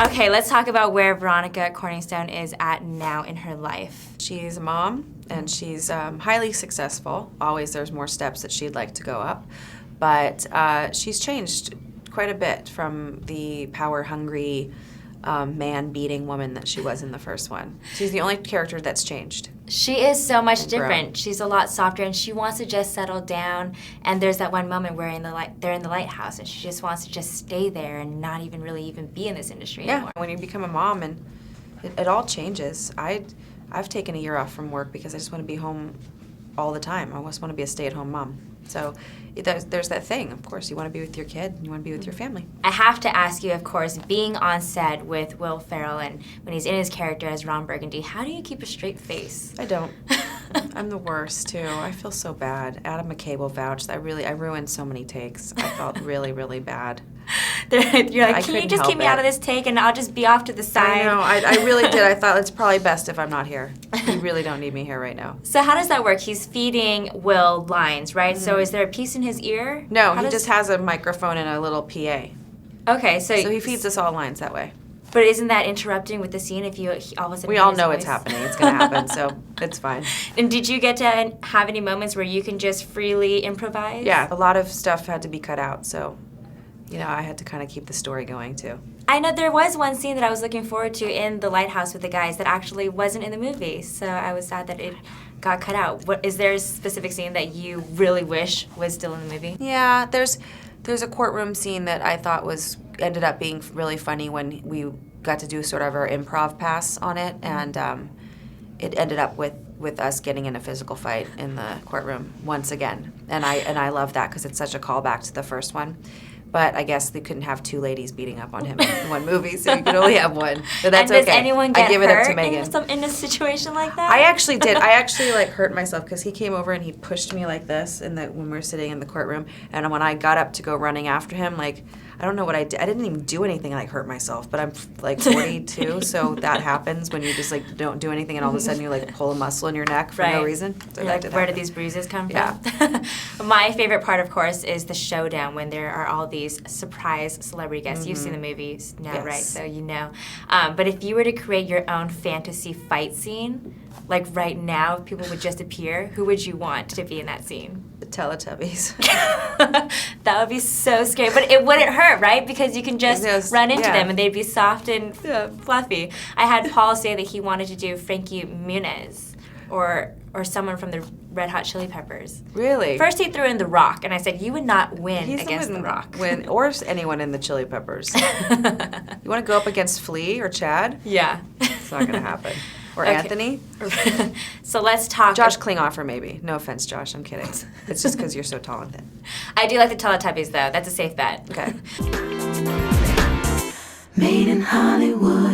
Okay, let's talk about where Veronica Corningstone is at now in her life. She's a mom, and she's highly successful. Always there's more steps that she'd like to go up. But she's changed quite a bit from the power-hungry, man-beating woman that she was in the first one. She's the only character that's changed. She is so much different. She's a lot softer, and she wants to just settle down. And there's that one moment where they're in the lighthouse, and she just wants to just stay there and not even really be in this industry anymore. When you become a mom, and it all changes. I've taken a year off from work because I just want to be home all the time. I just want to be a stay-at-home mom. So there's that thing. Of course, you want to be with your kid, and you want to be with your family. I have to ask you, of course, being on set with Will Ferrell and when he's in his character as Ron Burgundy, how do you keep a straight face? I don't. I'm the worst, too. I feel so bad. Adam McKay will vouch that I ruined so many takes. I felt really, really bad. You're like, can you just keep me out of this take and I'll just be off to the side? I know. I really did. I thought it's probably best if I'm not here. You really don't need me here right now. So how does that work? He's feeding Will lines, right? Mm-hmm. So is there a piece in his ear? No, he just has a microphone and a little PA. Okay, so he feeds us all lines that way. But isn't that interrupting with the scene if you all of a sudden... We all know it's happening. It's going to happen, so it's fine. And did you get to have any moments where you can just freely improvise? Yeah, a lot of stuff had to be cut out, so... I had to kind of keep the story going, too. I know there was one scene that I was looking forward to in the lighthouse with the guys that actually wasn't in the movie, so I was sad that it got cut out. Is there a specific scene that you really wish was still in the movie? Yeah, there's a courtroom scene that I thought ended up being really funny when we got to do sort of our improv pass on it, and it ended up with us getting in a physical fight in the courtroom once again. And I love that because it's such a callback to the first one. But I guess they couldn't have two ladies beating up on him in one movie, so you could only have one. But that's okay. And does anyone get I give it up to hurt Megan. in a situation like that? I actually did. I actually hurt myself because he came over and he pushed me like this when we were sitting in the courtroom. And when I got up to go running after him, I don't know what I did. I didn't even do anything hurt myself. But I'm 42, so that happens when you just don't do anything, and all of a sudden you pull a muscle in your neck for no reason. So where did these bruises come from? Yeah. My favorite part, of course, is the showdown when there are all these surprise celebrity guests. Mm-hmm. You've seen the movies now, yes. Right? So you know. But if you were to create your own fantasy fight scene, right now, if people would just appear, who would you want to be in that scene? The Teletubbies. That would be so scary. But it wouldn't hurt, right? Because you can just run into them and they'd be soft and fluffy. I had Paul say that he wanted to do Frankie Muniz or someone from the Red Hot Chili Peppers. Really? First he threw in The Rock, and I said, you would not win against The Rock. Or anyone in the Chili Peppers. You want to go up against Flea or Chad? Yeah. It's not going to happen. Or Anthony. So let's talk. Josh Klinghoffer, maybe. No offense, Josh. I'm kidding. It's just because you're so tall and thin. I do like the Teletubbies, though. That's a safe bet. Okay. Made in Hollywood.